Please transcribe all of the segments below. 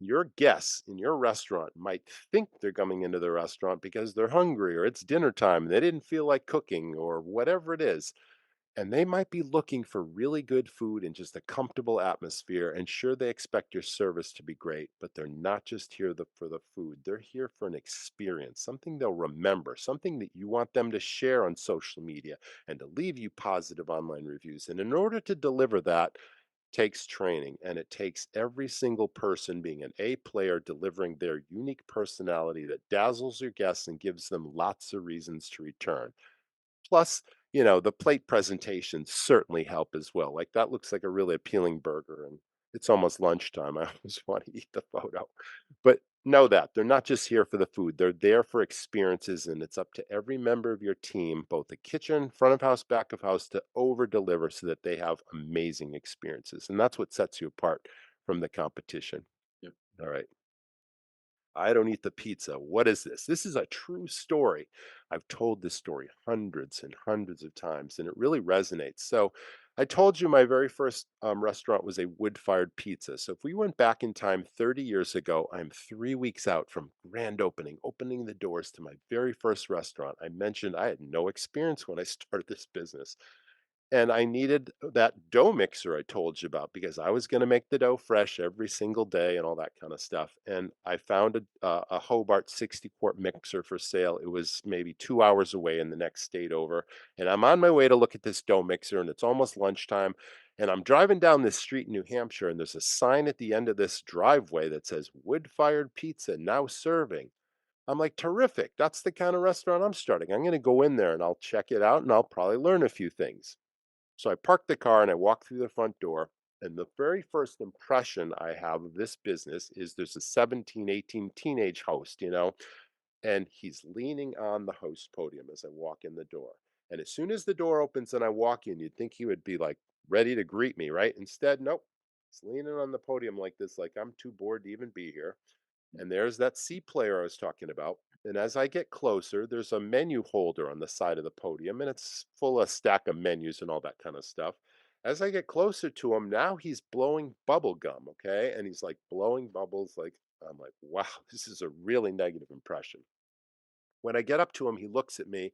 Your guests in your restaurant might think they're coming into the restaurant because they're hungry or it's dinner time and they didn't feel like cooking or whatever it is. And they might be looking for really good food and just a comfortable atmosphere. And sure, they expect your service to be great, but they're not just here for the food. They're here for an experience, something they'll remember, something that you want them to share on social media and to leave you positive online reviews. And in order to deliver that, takes training, and it takes every single person being an A player delivering their unique personality that dazzles your guests and gives them lots of reasons to return. Plus, the plate presentations certainly help as well. Like that looks like a really appealing burger and it's almost lunchtime. I always want to eat the photo. But know that they're not just here for the food. They're there for experiences and it's up to every member of your team, both the kitchen, front of house, back of house to over deliver so that they have amazing experiences. And that's what sets you apart from the competition. Yep. All right. I don't eat the pizza. What is this? This is a true story. I've told this story hundreds and hundreds of times, and it really resonates. So, I told you my very first restaurant was a wood fired pizza. So, if we went back in time 30 years ago, I'm 3 weeks out from grand opening the doors to my very first restaurant. I mentioned I had no experience when I started this business. And I needed that dough mixer I told you about because I was gonna make the dough fresh every single day and all that kinda stuff, and I found a Hobart 60-quart mixer for sale. It was maybe 2 hours away in the next state over, and I'm on my way to look at this dough mixer, and it's almost lunchtime, and I'm driving down this street in New Hampshire, and there's a sign at the end of this driveway that says, "Wood-fired pizza now serving." I'm like, "Terrific, that's the kinda restaurant I'm starting. I'm gonna go in there, and I'll check it out, and I'll probably learn a few things." So I park the car and I walk through the front door. And the very first impression I have of this business is there's a 17, 18 teenage host, and he's leaning on the host podium as I walk in the door. And as soon as the door opens and I walk in, you'd think he would be like ready to greet me, right? Instead, nope. He's leaning on the podium like this, like I'm too bored to even be here. And there's that C player I was talking about. And as I get closer, there's a menu holder on the side of the podium, and it's full of stack of menus and all that kind of stuff. As I get closer to him, now he's blowing bubble gum, okay? And he's like blowing bubbles like I'm like, wow, this is a really negative impression. When I get up to him, he looks at me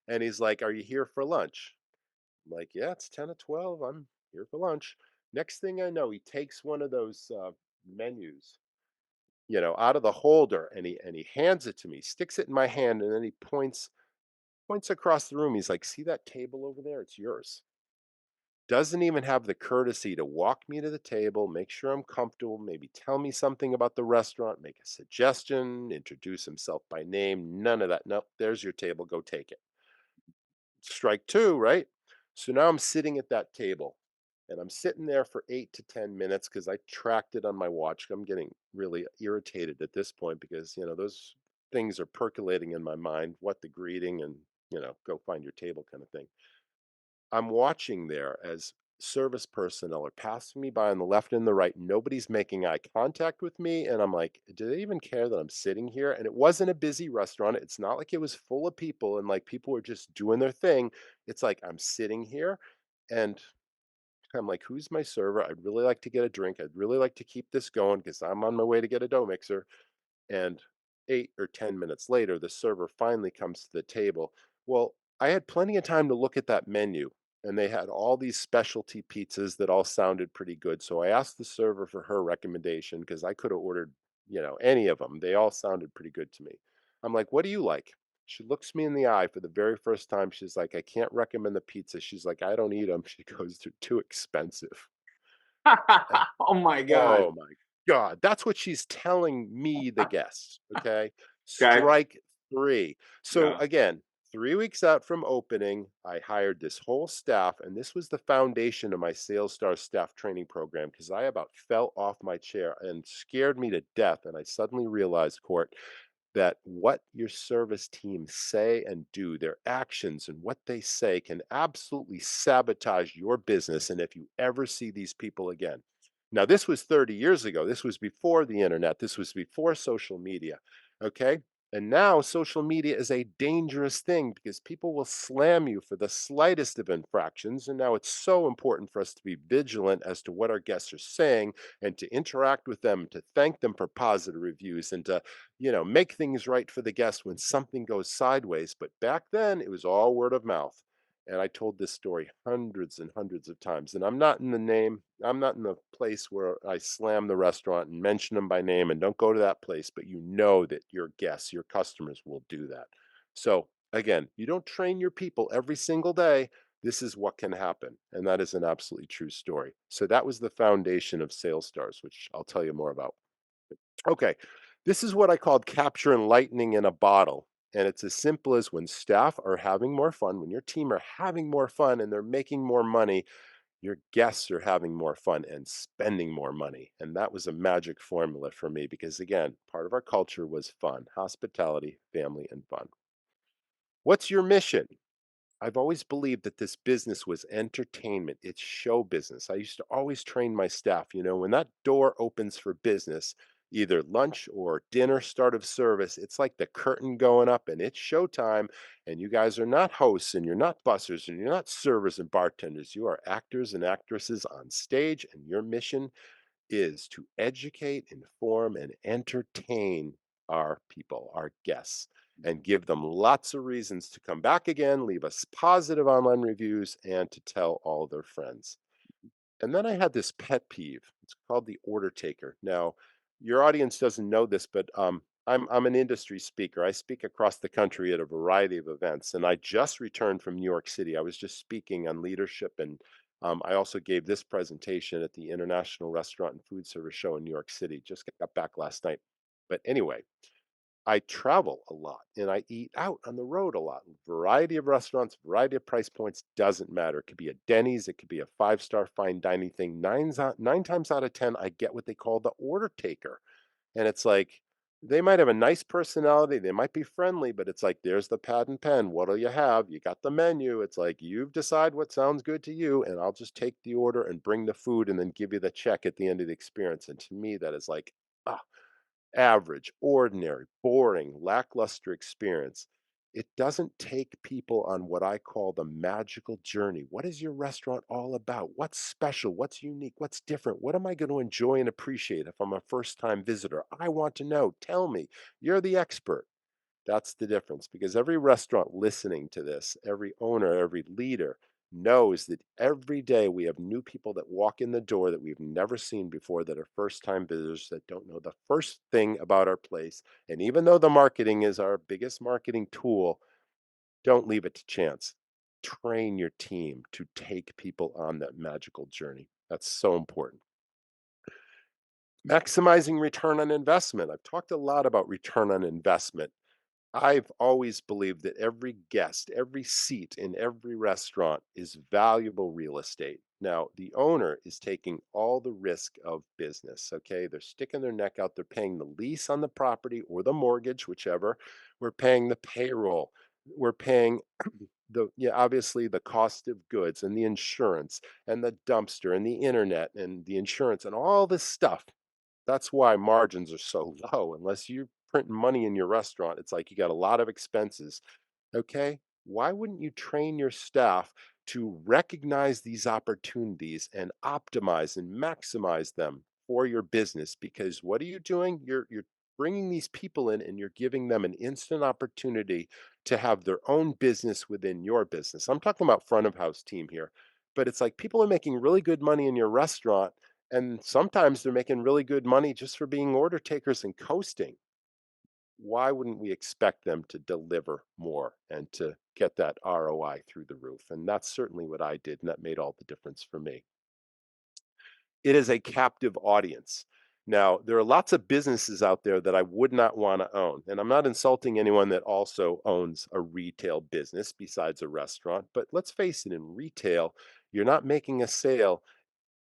and he's like, "Are you here for lunch?" I'm like, "Yeah, it's 10 to 12. I'm here for lunch." Next thing I know, he takes one of those menus out of the holder and he hands it to me, sticks it in my hand, and then he points across the room. He's like, "See that table over there? It's yours." Doesn't even have the courtesy to walk me to the table, make sure I'm comfortable, maybe tell me something about the restaurant, make a suggestion, introduce himself by name. None of that. Nope, there's your table. Go take it. Strike two, right? So now I'm sitting at that table and I'm sitting there for 8 to 10 minutes because I tracked it on my watch. I'm getting really irritated at this point because, those things are percolating in my mind, what the greeting and, go find your table kind of thing. I'm watching there as service personnel are passing me by on the left and the right. Nobody's making eye contact with me. And I'm like, do they even care that I'm sitting here? And it wasn't a busy restaurant. It's not like it was full of people and like people were just doing their thing. It's like I'm sitting here and I'm like, who's my server? I'd really like to get a drink. I'd really like to keep this going because I'm on my way to get a dough mixer. And 8 or 10 minutes later, the server finally comes to the table. Well, I had plenty of time to look at that menu, and they had all these specialty pizzas that all sounded pretty good. So I asked the server for her recommendation because I could have ordered, any of them. They all sounded pretty good to me. I'm like, "What do you like?" She looks me in the eye for the very first time. She's like, "I can't recommend the pizza." She's like, "I don't eat them." She goes, "They're too expensive." Oh my god. Oh my god, that's what she's telling me, the guests, okay? Okay. Strike 3. So, Yeah. again, 3 weeks out from opening, I hired this whole staff, and this was the foundation of my Sales Star staff training program because I about fell off my chair and scared me to death, and I suddenly realized, Court, that what your service team say and do, their actions and what they say can absolutely sabotage your business. And if you ever see these people again, now this was 30 years ago, this was before the internet, this was before social media. Okay. And now social media is a dangerous thing because people will slam you for the slightest of infractions. And now it's so important for us to be vigilant as to what our guests are saying and to interact with them, to thank them for positive reviews and to, make things right for the guests when something goes sideways. But back then it was all word of mouth. And I told this story hundreds and hundreds of times. And I'm not in the place where I slam the restaurant and mention them by name and don't go to that place, but you know that your guests, your customers will do that. So again, you don't train your people every single day. This is what can happen. And that is an absolutely true story. So that was the foundation of Sales Stars, which I'll tell you more about. Okay, this is what I called capturing lightning in a bottle. And it's as simple as when staff are having more fun, when your team are having more fun and they're making more money, your guests are having more fun and spending more money. And that was a magic formula for me because, again, part of our culture was fun, hospitality, family, and fun. What's your mission? I've always believed that this business was entertainment. It's show business. I used to always train my staff, when that door opens for business, either lunch or dinner, start of service, it's like the curtain going up and it's showtime. And you guys are not hosts and you're not bussers and you're not servers and bartenders. You are actors and actresses on stage, and your mission is to educate, inform, and entertain our people, our guests, and give them lots of reasons to come back again, leave us positive online reviews, and to tell all their friends. And then I had this pet peeve. It's called the order taker. Now, your audience doesn't know this, but I'm an industry speaker. I speak across the country at a variety of events, and I just returned from New York City. I was just speaking on leadership, and I also gave this presentation at the International Restaurant and Food Service Show in New York City. Just got back last night. But anyway, I travel a lot and I eat out on the road a lot. Variety of restaurants, variety of price points, doesn't matter. It could be a Denny's, it could be a five-star fine dining thing. Nine times out of 10, I get what they call the order taker. And it's like, they might have a nice personality, they might be friendly, but it's like, there's the pad and pen. What'll you have? You got the menu. It's like, you decide what sounds good to you, and I'll just take the order and bring the food and then give you the check at the end of the experience. And to me, that is like, ah, average, ordinary, boring, lackluster experience. It doesn't take people on what I call the magical journey. What is your restaurant all about? What's special? What's unique? What's different? What am I going to enjoy and appreciate if I'm a first time visitor? I want to know. Tell me. You're the expert. That's the difference because every restaurant listening to this, every owner, every leader knows that every day we have new people that walk in the door that we've never seen before, that are first time visitors, that don't know the first thing about our place. And even though the marketing is our biggest marketing tool, don't leave it to chance. Train your team to take people on that magical journey. That's so important. Maximizing return on investment. I've talked a lot about return on investment. I've always believed that every guest, every seat in every restaurant is valuable real estate. Now, the owner is taking all the risk of business, okay? They're sticking their neck out. They're paying the lease on the property or the mortgage, whichever. We're paying the payroll. We're paying obviously the cost of goods and the insurance and the dumpster and the internet and the insurance and all this stuff. That's why margins are so low. Unless you're printing money in your restaurant, it's like you got a lot of expenses. Okay. Why wouldn't you train your staff to recognize these opportunities and optimize and maximize them for your business? Because what are you doing? You're bringing these people in and you're giving them an instant opportunity to have their own business within your business. I'm talking about front of house team here, but it's like people are making really good money in your restaurant, and sometimes they're making really good money just for being order takers and coasting. Why wouldn't we expect them to deliver more and to get that ROI through the roof? And that's certainly what I did, and that made all the difference for me. It is a captive audience. Now, there are lots of businesses out there that I would not want to own. And I'm not insulting anyone that also owns a retail business besides a restaurant. But let's face it, in retail, you're not making a sale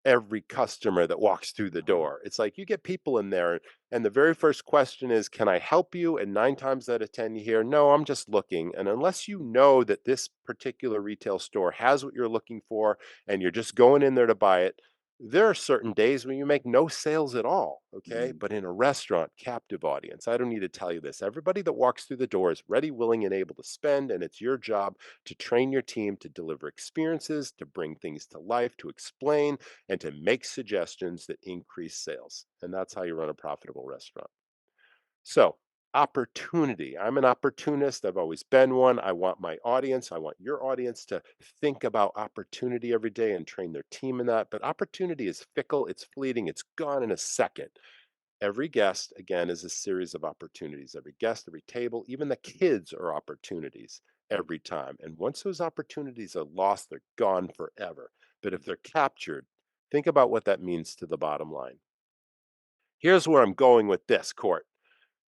every customer that walks through the door. It's like you get people in there, and the very first question is, "Can I help you?" And 9 times out of 10, you hear, "No, I'm just looking." And unless you know that this particular retail store has what you're looking for and you're just going in there to buy it, There are certain days when you make no sales at all, okay? Mm, But in a restaurant, captive audience, I don't need to tell you this. Everybody that walks through the door is ready, willing, and able to spend, and it's your job to train your team to deliver experiences, to bring things to life, to explain, and to make suggestions that increase sales. And that's how you run a profitable restaurant. So, opportunity. I'm an opportunist. I've always been one. I want my audience, I want your audience to think about opportunity every day and train their team in that. But opportunity is fickle, it's fleeting, it's gone in a second. Every guest, again, is a series of opportunities. Every guest, every table, even the kids are opportunities every time. And once those opportunities are lost, they're gone forever. But if they're captured, think about what that means to the bottom line. Here's where I'm going with this, Court.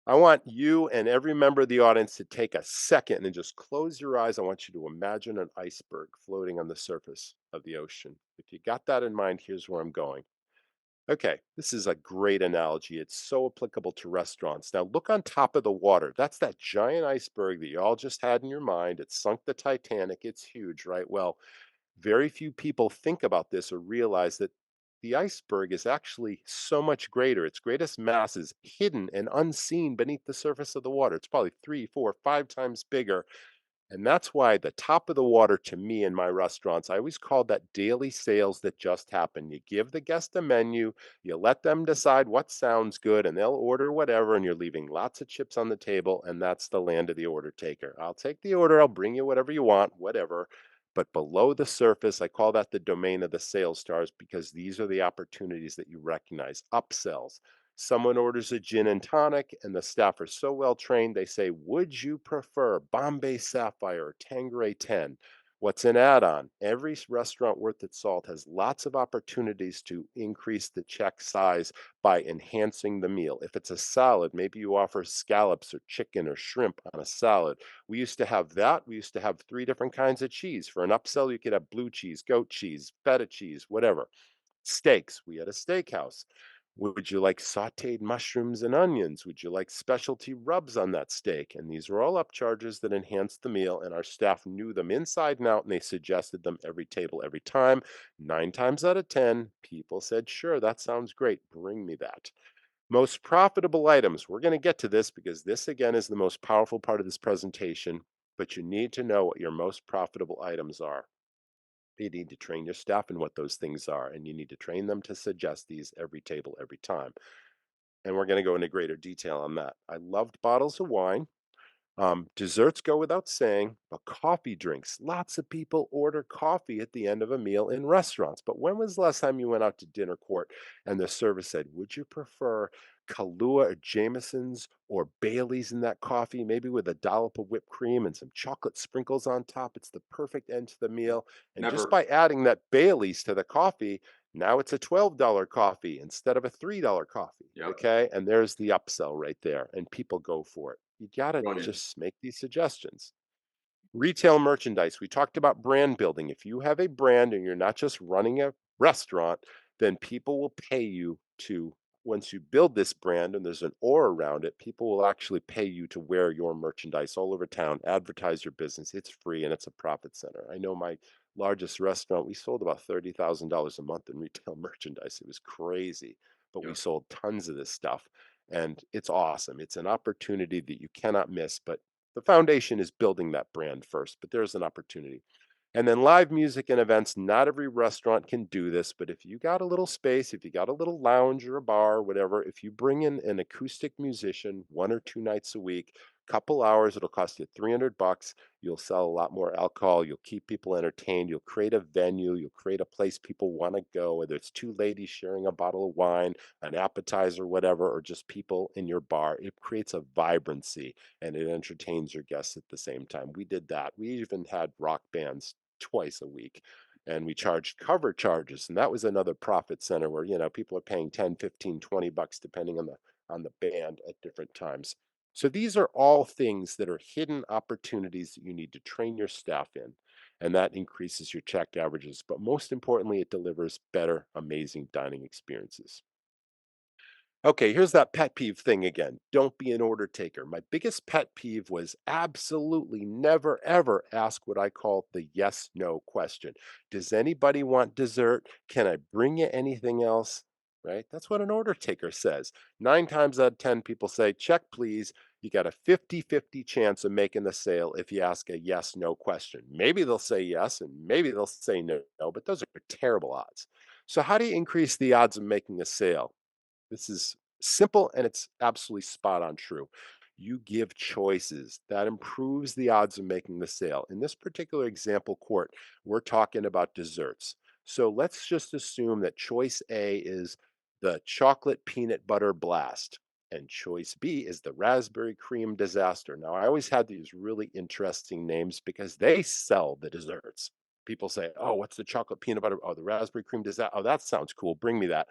I want you and every member of the audience to take a second and just close your eyes. I want you to imagine an iceberg floating on the surface of the ocean. If you got that in mind, here's where I'm going. Okay, this is a great analogy. It's so applicable to restaurants. Now, look on top of the water. That's that giant iceberg that you all just had in your mind. It sunk the Titanic. It's huge, right? Well, very few people think about this or realize that the iceberg is actually so much greater. Its greatest mass is hidden and unseen beneath the surface of the water. It's probably 3, 4, 5 times bigger, and that's why the top of the water to me in my restaurants, I always call that daily sales that just happen. You give the guest a menu, you let them decide what sounds good, and they'll order whatever, and you're leaving lots of chips on the table, and that's the land of the order taker. I'll take the order, I'll bring you whatever you want, whatever. But below the surface, I call that the domain of the sales stars because these are the opportunities that you recognize. Upsells. Someone orders a gin and tonic, and the staff are so well trained, they say, would you prefer Bombay Sapphire or Tanqueray 10? What's an add on? Every restaurant worth its salt has lots of opportunities to increase the check size by enhancing the meal. If it's a salad, maybe you offer scallops or chicken or shrimp on a salad. We used to have that. We used to have three different kinds of cheese. For an upsell, you could have blue cheese, goat cheese, feta cheese, whatever. Steaks. We had a steakhouse. Would you like sauteed mushrooms and onions? Would you like specialty rubs on that steak? And these were all upcharges that enhanced the meal, and our staff knew them inside and out, and they suggested them every table, every time. 9 times out of 10, people said, sure, that sounds great. Bring me that. Most profitable items. We're going to get to this because this, again, is the most powerful part of this presentation, but you need to know what your most profitable items are. You need to train your staff in what those things are, and you need to train them to suggest these every table, every time. And we're going to go into greater detail on that. I loved bottles of wine. Desserts go without saying, but coffee drinks. Lots of people order coffee at the end of a meal in restaurants. But when was the last time you went out to dinner court and the server said, would you prefer Kahlua or Jameson's or Bailey's in that coffee, maybe with a dollop of whipped cream and some chocolate sprinkles on top? It's the perfect end to the meal. And just never. by adding that Bailey's to the coffee, now it's a $12 coffee instead of a $3 coffee. Yep. Okay. And there's the upsell right there. And people go for it. You got to Brilliant. just make these suggestions. Retail merchandise. We talked about brand building. If you have a brand and you're not just running a restaurant, then people will pay you to, once you build this brand and there's an aura around it, people will actually pay you to wear your merchandise all over town, advertise your business. It's free and it's a profit center. I know my largest restaurant, we sold about $30,000 a month in retail merchandise. It was crazy, but we Yep. sold tons of this stuff and it's awesome. It's an opportunity that you cannot miss, but the foundation is building that brand first, but there's an opportunity. And then live music and events. Not every restaurant can do this, but if you got a little space, if you got a little lounge or a bar or whatever, if you bring in an acoustic musician 1 or 2 nights a week, couple hours, it'll cost you $300. You'll sell a lot more alcohol. You'll keep people entertained. You'll create a venue. You'll create a place people want to go, whether it's two ladies sharing a bottle of wine, an appetizer, whatever, or just people in your bar. It creates a vibrancy and it entertains your guests at the same time. We did that. We even had rock bands twice a week and we charged cover charges, and that was another profit center where people are paying 10, 15, $20 depending on the band at different times. So these are all things that are hidden opportunities that you need to train your staff in, and that increases your check averages, but most importantly it delivers better amazing dining experiences. Okay, here's that pet peeve thing again. Don't be an order taker. My biggest pet peeve was absolutely never, ever ask what I call the yes no question. Does anybody want dessert? Can I bring you anything else? Right? That's what an order taker says. 9 times out of 10, people say, check, please. You got a 50-50 chance of making the sale if you ask a yes no question. Maybe they'll say yes and maybe they'll say no, but those are terrible odds. So, how do you increase the odds of making a sale? This is simple and it's absolutely spot on true. You give choices that improves the odds of making the sale. In this particular example court, we're talking about desserts. So let's just assume that choice A is the chocolate peanut butter blast and choice B is the raspberry cream disaster. Now, I always had these really interesting names because they sell the desserts. People say, "Oh, what's the chocolate peanut butter? Oh, the raspberry cream disaster. Oh, that sounds cool. Bring me that."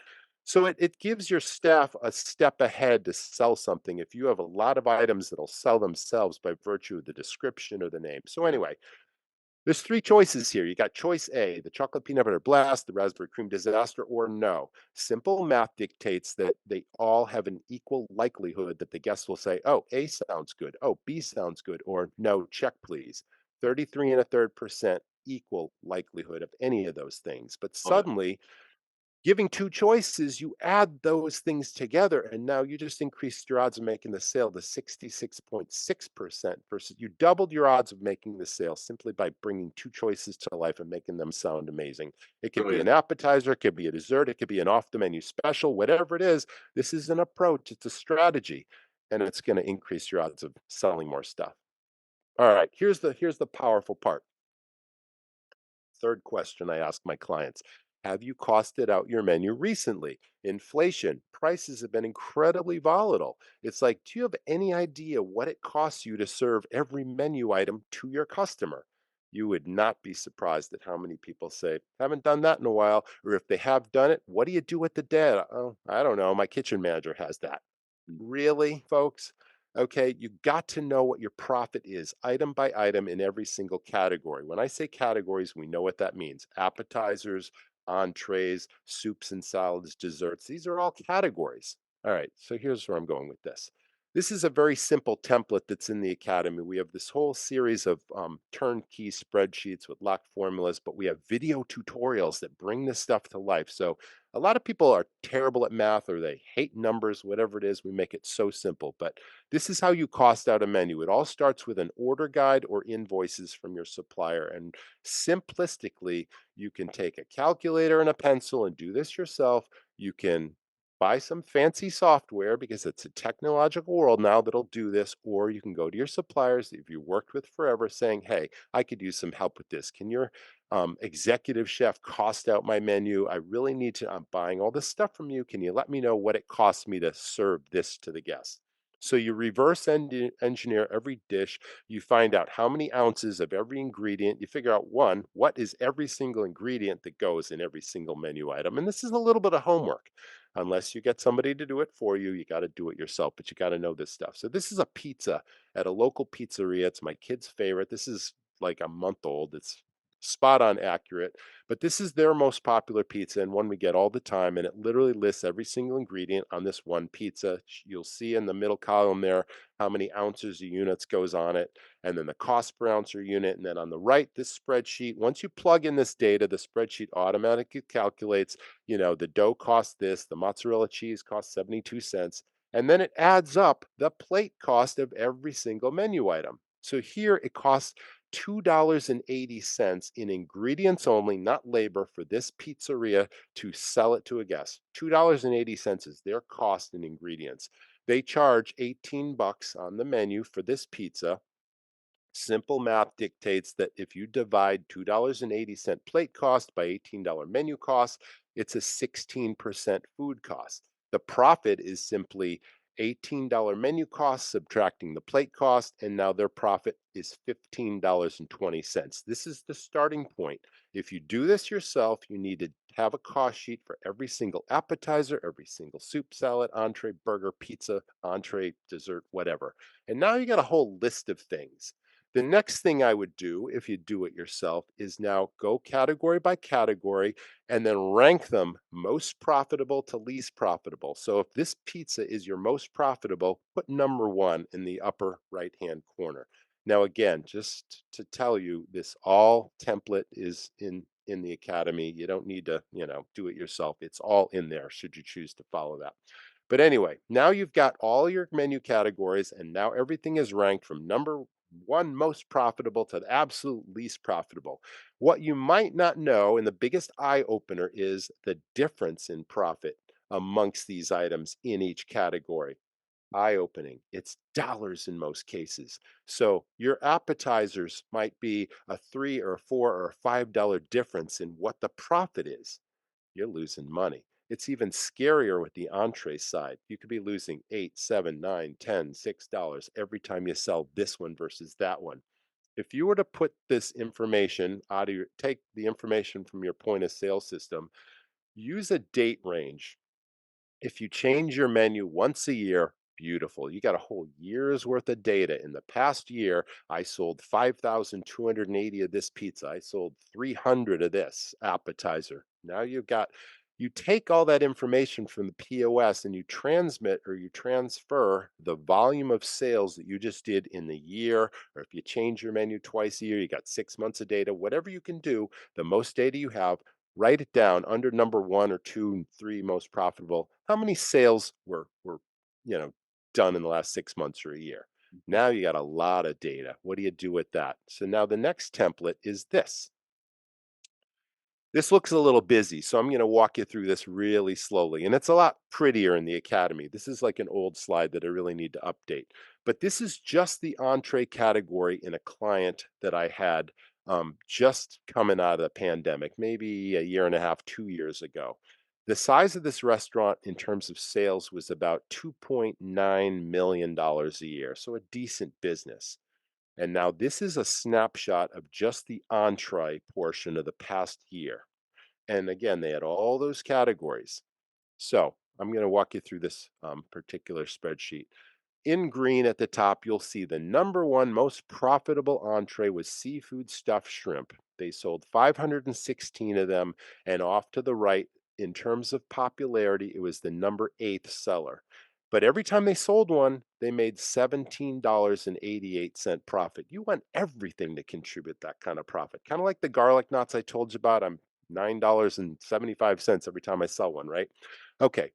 So it gives your staff a step ahead to sell something if you have a lot of items that'll sell themselves by virtue of the description or the name. So anyway, there's three choices here. You got choice A, the chocolate peanut butter blast, the raspberry cream disaster, or no. Simple math dictates that they all have an equal likelihood that the guest will say, oh, A sounds good. Oh, B sounds good. Or no, check please. 33 and a third% equal likelihood of any of those things. But Love it. suddenly giving two choices, you add those things together, and now you just increased your odds of making the sale to 66.6% versus you doubled your odds of making the sale simply by bringing two choices to life and making them sound amazing. It could be an Brilliant. appetizer, it could be a dessert, it could be an off the menu special, whatever it is. This is an approach, it's a strategy, and it's going to increase your odds of selling more stuff. All right, here's the powerful part. Third question I ask my clients: have you costed out your menu recently? Inflation, prices have been incredibly volatile. It's like, do you have any idea what it costs you to serve every menu item to your customer? You would not be surprised at how many people say, haven't done that in a while. Or if they have done it, what do you do with the data? Oh, I don't know. My kitchen manager has that. Mm. Really, folks? Okay, you got to know what your profit is, item by item in every single category. When I say categories, we know what that means: appetizers, entrees, soups and salads, desserts. These are all categories. All right, so here's where I'm going with this. This is a very simple template that's in the academy. We have this whole series of turnkey spreadsheets with locked formulas, but we have video tutorials that bring this stuff to life. So a lot of people are terrible at math or they hate numbers, whatever it is. We make it so simple. But this is how you cost out a menu. It all starts with an order guide or invoices from your supplier. And simplistically, you can take a calculator and a pencil and do this yourself. You can buy some fancy software because it's a technological world now that'll do this, or you can go to your suppliers that you worked with forever saying, hey, I could use some help with this. Can your executive chef cost out my menu? I really need to, I'm buying all this stuff from you. Can you let me know what it costs me to serve this to the guest? So you reverse engineer every dish. You find out how many ounces of every ingredient. You figure out one, what is every single ingredient that goes in every single menu item. And this is a little bit of homework. Unless you get somebody to do it for you, you got to do it yourself, but you got to know this stuff. So this is a pizza at a local pizzeria. It's my kid's favorite. This is like a month old. It's spot on accurate, but this is their most popular pizza and one we get all the time. And it literally lists every single ingredient on this one pizza. You'll see in the middle column there how many ounces or units goes on it, and then the cost per ounce or unit. And then on the right, this spreadsheet, once you plug in this data, the spreadsheet automatically calculates, the dough costs this, the mozzarella cheese costs 72 cents. And then it adds up the plate cost of every single menu item. So here it costs $2.80 in ingredients only, not labor, for this pizzeria to sell it to a guest. $2.80 is their cost in ingredients. They charge 18 bucks on the menu for this pizza. Simple math dictates that if you divide $2.80 plate cost by $18 menu cost, it's a 16% food cost. The profit is simply $18 menu cost subtracting the plate cost, and now their profit is $15.20. This is the starting point. If you do this yourself, you need to have a cost sheet for every single appetizer, every single soup, salad, entree, burger, pizza, entree, dessert, whatever. And now you got a whole list of things. The next thing I would do if you do it yourself is now go category by category and then rank them most profitable to least profitable. So if this pizza is your most profitable, put number one in the upper right hand corner. Now, again, just to tell you, this all template is in the academy. You don't need to, do it yourself. It's all in there should you choose to follow that. But anyway, now you've got all your menu categories, and now everything is ranked from number one most profitable to the absolute least profitable. What you might not know, and the biggest eye opener, is the difference in profit amongst these items in each category. Eye opening. It's dollars in most cases. So your appetizers might be a three or a four or a $5 difference in what the profit is. You're losing money. It's even scarier with the entree side. You could be losing 8, 7, 9, 10, $6 every time you sell this one versus that one. If you were to put this information out of your, take the information from your point of sale system, use a date range. If you change your menu once a year, beautiful. You got a whole year's worth of data. In the past year, I sold 5,280 of this pizza. I sold 300 of this appetizer. Now you take all that information from the POS and you transmit or you transfer the volume of sales that you just did in the year, or if you change your menu twice a year, you got 6 months of data, whatever you can do, the most data you have, write it down under number one or two and three most profitable. How many sales were you know done in the last 6 months or a year? Now you got a lot of data. What do you do with that? So now the next template is this. This looks a little busy, so I'm going to walk you through this really slowly. And it's a lot prettier in the academy. This is like an old slide that I really need to update. But this is just the entree category in a client that I had just coming out of the pandemic, maybe a year and a half, 2 years ago. The size of this restaurant in terms of sales was about $2.9 million a year, so a decent business. And now this is a snapshot of just the entree portion of the past year. And again, they had all those categories. So I'm going to walk you through this particular spreadsheet. In green at the top, you'll see the number one most profitable entree was seafood stuffed shrimp. They sold 516 of them, and off to the right, in terms of popularity, it was the number eighth seller. But every time they sold one, they made $17.88 profit. You want everything to contribute that kind of profit. Kind of like the garlic knots I told you about. I'm $9.75 every time I sell one, right? Okay,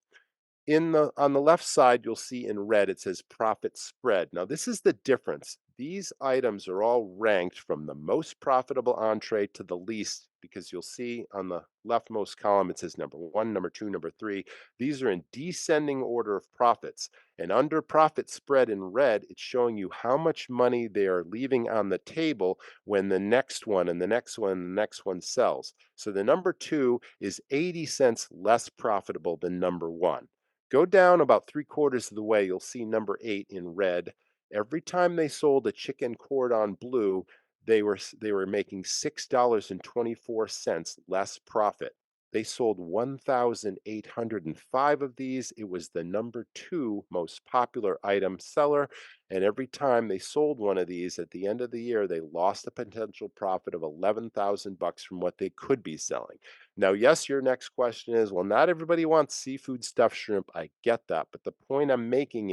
on the left side, you'll see in red it says profit spread. Now, this is the difference. These items are all ranked from the most profitable entree to the least, because you'll see on the leftmost column it says number one, number two, number three. These are in descending order of profits. And under profit spread in red, it's showing you how much money they are leaving on the table when the next one and the next one and the next one sells. So the number two is 80 cents less profitable than number one. Go down about three-quarters of the way, you'll see number eight in red. Every time they sold a chicken cordon bleu, they were making $6.24 less profit. They sold 1,805 of these. It was the number two most popular item seller. And every time they sold one of these at the end of the year, they lost a potential profit of 11,000 bucks from what they could be selling. Now, yes, your next question is, well, not everybody wants seafood stuffed shrimp. I get that. But the point I'm making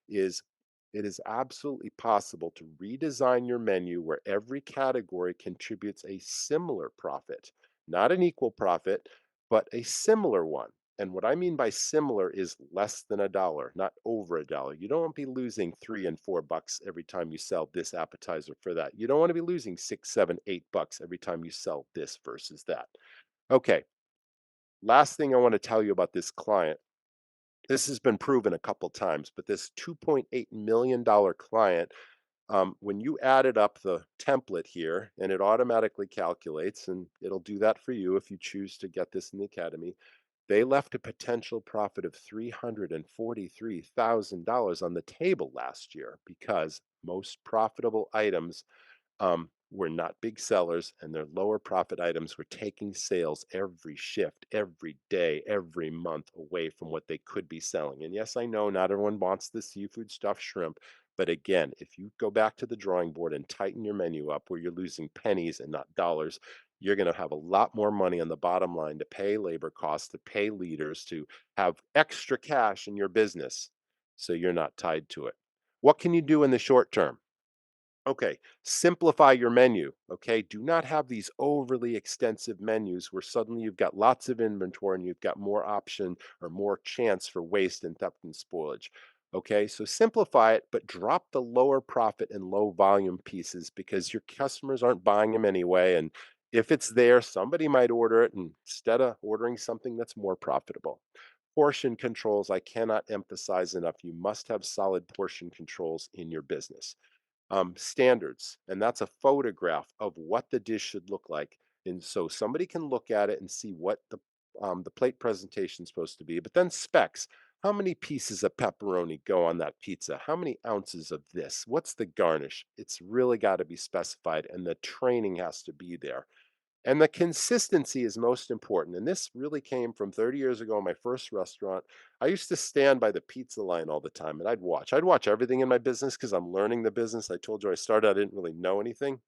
is it is absolutely possible to redesign your menu where every category contributes a similar profit, not an equal profit, but a similar one. And what I mean by similar is less than a dollar, not over a dollar. You don't want to be losing $3 and $4 every time you sell this appetizer for that. You don't want to be losing 6, 7, $8 every time you sell this versus that. Okay, last thing I want to tell you about this client. This has been proven a couple times, but this $2.8 million client, when you added up the template here, and it automatically calculates, and it'll do that for you if you choose to get this in the academy, they left a potential profit of $343,000 on the table last year because most profitable items were not big sellers, and their lower profit items were taking sales every shift, every day, every month away from what they could be selling. And yes, I know not everyone wants the seafood stuffed shrimp, but again, if you go back to the drawing board and tighten your menu up where you're losing pennies and not dollars, you're going to have a lot more money on the bottom line to pay labor costs, to pay leaders, to have extra cash in your business so you're not tied to it. What can you do in the short term? Okay, simplify your menu. Okay, do not have these overly extensive menus where suddenly you've got lots of inventory and you've got more option or more chance for waste and theft and spoilage. Okay, so simplify it, but drop the lower profit and low volume pieces because your customers aren't buying them anyway. And if it's there, somebody might order it instead of ordering something that's more profitable. Portion controls, I cannot emphasize enough. You must have solid portion controls in your business. Standards, and that's a photograph of what the dish should look like. And so somebody can look at it and see what the plate presentation is supposed to be. But then specs. How many pieces of pepperoni go on that pizza? How many ounces of this? What's the garnish? It's really got to be specified, and the training has to be there. And the consistency is most important. And this really came from 30 years ago in my first restaurant. I used to stand by the pizza line all the time and I'd watch. I'd watch everything in my business because I'm learning the business. I told you I started, I didn't really know anything.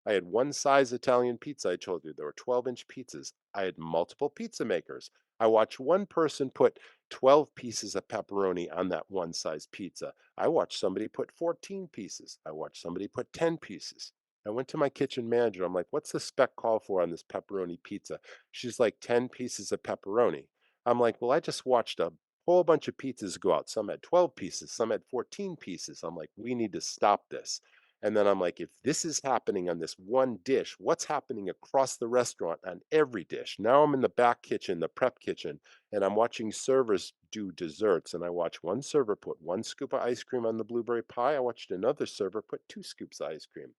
I had one size Italian pizza. I told you there were 12-inch pizzas. I had multiple pizza makers. I watched one person put 12 pieces of pepperoni on that one size pizza. I watched somebody put 14 pieces. I watched somebody put 10 pieces. I went to my kitchen manager. I'm like, what's the spec call for on this pepperoni pizza? She's like, 10 pieces of pepperoni. I'm like, well, I just watched a whole bunch of pizzas go out. Some had 12 pieces, some had 14 pieces. I'm like, we need to stop this. And then I'm like, if this is happening on this one dish, what's happening across the restaurant on every dish? Now I'm in the back kitchen, the prep kitchen, and I'm watching servers do desserts. And I watch one server put one scoop of ice cream on the blueberry pie. I watched another server put two scoops of ice cream.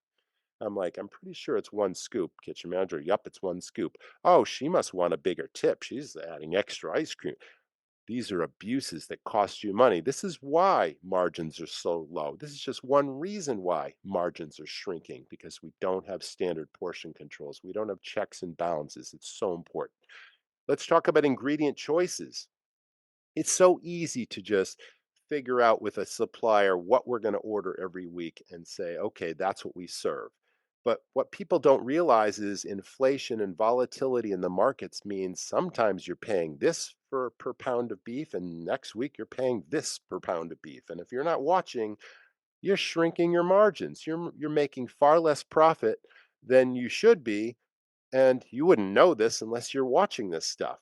I'm like, I'm pretty sure it's one scoop. Kitchen manager, yup, it's one scoop. Oh, she must want a bigger tip. She's adding extra ice cream. These are abuses that cost you money. This is why margins are so low. This is just one reason why margins are shrinking because we don't have standard portion controls. We don't have checks and balances. It's so important. Let's talk about ingredient choices. It's so easy to just figure out with a supplier what we're going to order every week and say, okay, that's what we serve. But what people don't realize is inflation and volatility in the markets means sometimes you're paying this for per pound of beef, and next week you're paying this per pound of beef. And if you're not watching, you're shrinking your margins. You're making far less profit than you should be, and you wouldn't know this unless you're watching this stuff.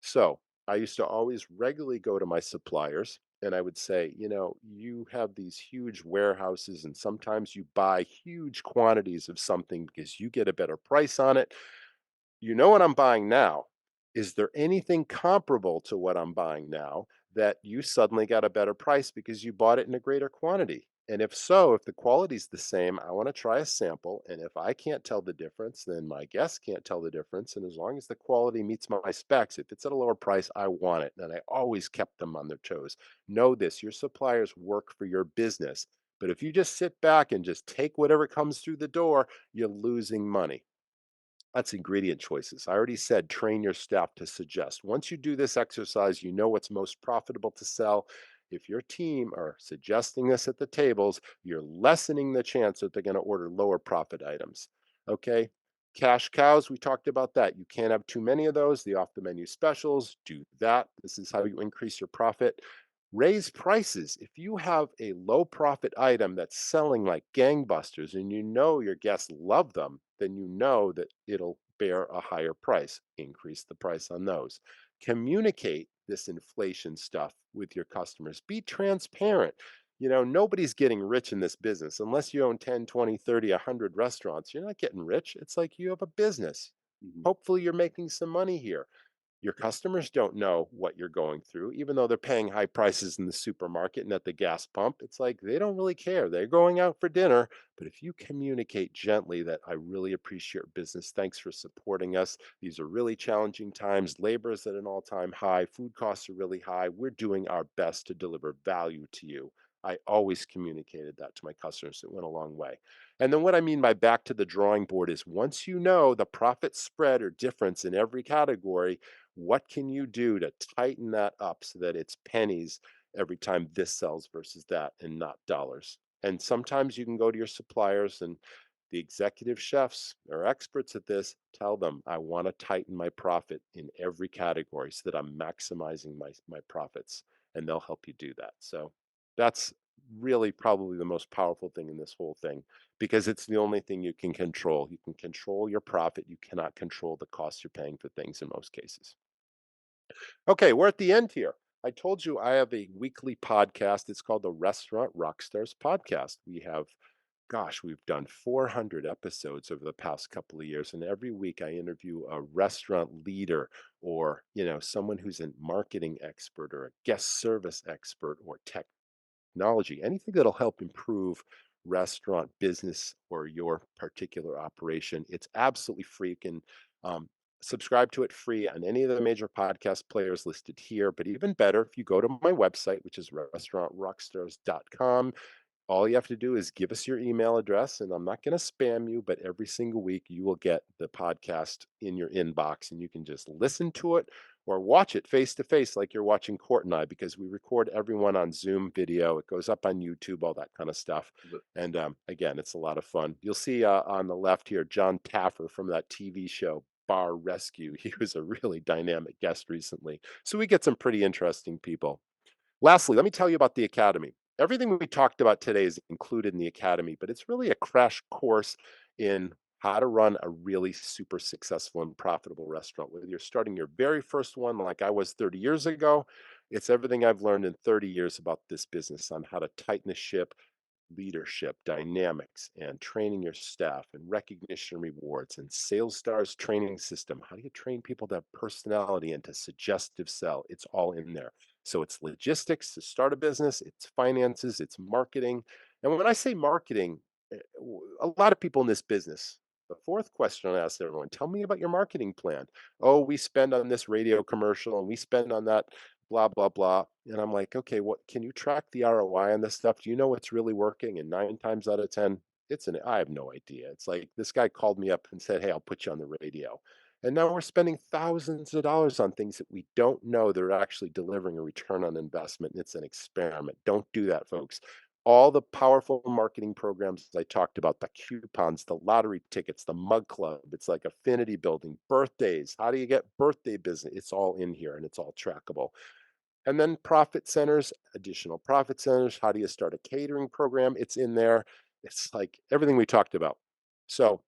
So I used to always regularly go to my suppliers and I would say, you have these huge warehouses and sometimes you buy huge quantities of something because you get a better price on it. You know what I'm buying now. Is there anything comparable to what I'm buying now that you suddenly got a better price because you bought it in a greater quantity? And if so, if the quality's the same, I want to try a sample. And if I can't tell the difference, then my guests can't tell the difference. And as long as the quality meets my specs, if it's at a lower price, I want it. And I always kept them on their toes. Know this, your suppliers work for your business. But if you just sit back and just take whatever comes through the door, you're losing money. That's ingredient choices. I already said train your staff to suggest. Once you do this exercise, you know what's most profitable to sell. If your team are suggesting this at the tables, you're lessening the chance that they're going to order lower profit items. Okay. Cash cows, we talked about that. You can't have too many of those. The off the menu specials, do that. This is how you increase your profit. Raise prices. If you have a low profit item that's selling like gangbusters and you know your guests love them, then you know that it'll bear a higher price. Increase the price on those. Communicate this inflation stuff with your customers. Be transparent. Nobody's getting rich in this business unless you own 10, 20, 30, 100 restaurants. You're not getting rich. It's like you have a business. Mhm. Hopefully, you're making some money here. Your customers don't know what you're going through, even though they're paying high prices in the supermarket and at the gas pump. It's like they don't really care. They're going out for dinner. But if you communicate gently that I really appreciate your business, thanks for supporting us. These are really challenging times. Labor is at an all time high. Food costs are really high. We're doing our best to deliver value to you. I always communicated that to my customers. It went a long way. And then what I mean by back to the drawing board is once you know the profit spread or difference in every category, what can you do to tighten that up so that it's pennies every time this sells versus that and not dollars? And sometimes you can go to your suppliers and the executive chefs are experts at this. Tell them, I want to tighten my profit in every category so that I'm maximizing my profits. And they'll help you do that. So that's really probably the most powerful thing in this whole thing because it's the only thing you can control. You can control your profit. You cannot control the cost you're paying for things in most cases. Okay, we're at the end here. I told you I have a weekly podcast. It's called the Restaurant Rockstars podcast. We've done 400 episodes over the past couple of years. And every week I interview a restaurant leader or, someone who's a marketing expert or a guest service expert or technology, anything that'll help improve restaurant business or your particular operation. It's absolutely free. You can um, subscribe to it free on any of the major podcast players listed here. But even better, if you go to my website, which is restaurantrockstars.com, all you have to do is give us your email address, and I'm not going to spam you, but every single week you will get the podcast in your inbox, and you can just listen to it or watch it face to face like you're watching Court and I, because we record everyone on Zoom video. It goes up on YouTube, all that kind of stuff. And again, it's a lot of fun. You'll see on the left here, John Taffer from that TV show, Bar Rescue. He was a really dynamic guest recently. So we get some pretty interesting people. Lastly, let me tell you about the Academy. Everything we talked about today is included in the Academy, but it's really a crash course in how to run a really super successful and profitable restaurant. Whether you're starting your very first one, like I was 30 years ago, it's everything I've learned in 30 years about this business on how to tighten the ship, leadership, dynamics, and training your staff, and recognition rewards, and sales stars training system. How do you train people to have personality and to suggestive sell? It's all in there. So it's logistics to start a business, it's finances, it's marketing. And when I say marketing, a lot of people in this business, the fourth question I ask everyone, tell me about your marketing plan. Oh, we spend on this radio commercial and we spend on that blah blah blah. And I'm like, okay, what can you track the ROI on this stuff? Do you know what's really working? And 9 times out of 10, I have no idea. It's like this guy called me up and said, hey, I'll put you on the radio. And now we're spending thousands of dollars on things that we don't know they're actually delivering a return on investment. And it's an experiment. Don't do that, folks. All the powerful marketing programs I talked about, the coupons, the lottery tickets, the mug club, it's like affinity building, birthdays. How do you get birthday business? It's all in here and it's all trackable. And then profit centers, additional profit centers. How do you start a catering program? It's in there. It's like everything we talked about. So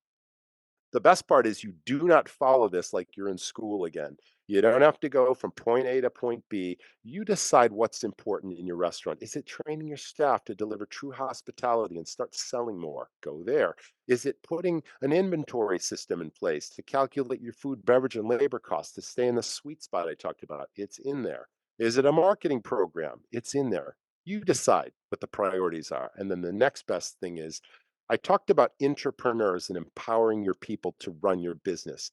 the best part is you do not follow this like you're in school again. You don't have to go from point A to point B. You decide what's important in your restaurant. Is it training your staff to deliver true hospitality and start selling more? Go there. Is it putting an inventory system in place to calculate your food, beverage, and labor costs to stay in the sweet spot I talked about? It's in there. Is it a marketing program? It's in there. You decide what the priorities are. And then the next best thing is I talked about entrepreneurs and empowering your people to run your business.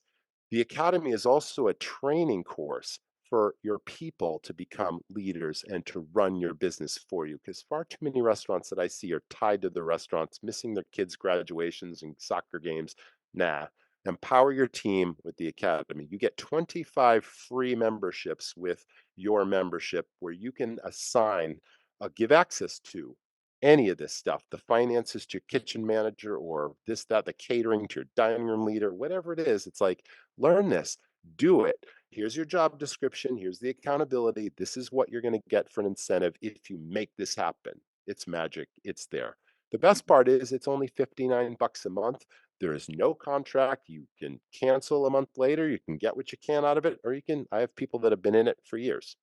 The Academy is also a training course for your people to become leaders and to run your business for you. Because far too many restaurants that I see are tied to the restaurants, missing their kids' graduations and soccer games. Nah, empower your team with the Academy. You get 25 free memberships with your membership where you can assign, give access to any of this stuff, the finances to your kitchen manager or this, that, the catering to your dining room leader, whatever it is. It's like, learn this, do it. Here's your job description. Here's the accountability. This is what you're going to get for an incentive if you make this happen. It's magic. It's there. The best part is it's only 59 bucks a month. There is no contract. You can cancel a month later. You can get what you can out of it, or I have people that have been in it for years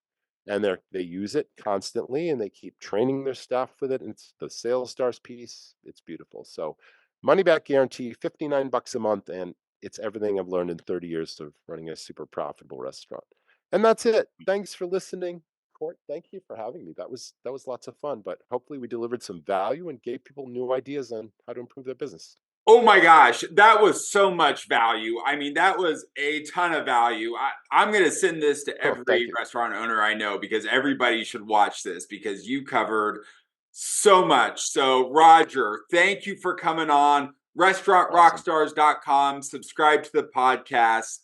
and they use it constantly and they keep training their staff with it. And it's the sales stars piece. It's beautiful. So money back guarantee, 59 bucks a month. And it's everything I've learned in 30 years of running a super profitable restaurant. And that's it. Thanks for listening. Court, thank you for having me. That was lots of fun, but hopefully we delivered some value and gave people new ideas on how to improve their business. Oh my gosh, that was so much value. I mean, that was a ton of value. I'm going to send this to Oh, thank every you. restaurant owner I know because everybody should watch this because you covered So much. So, Roger, thank you for coming on. Awesome. RestaurantRockstars.com. Subscribe to the podcast.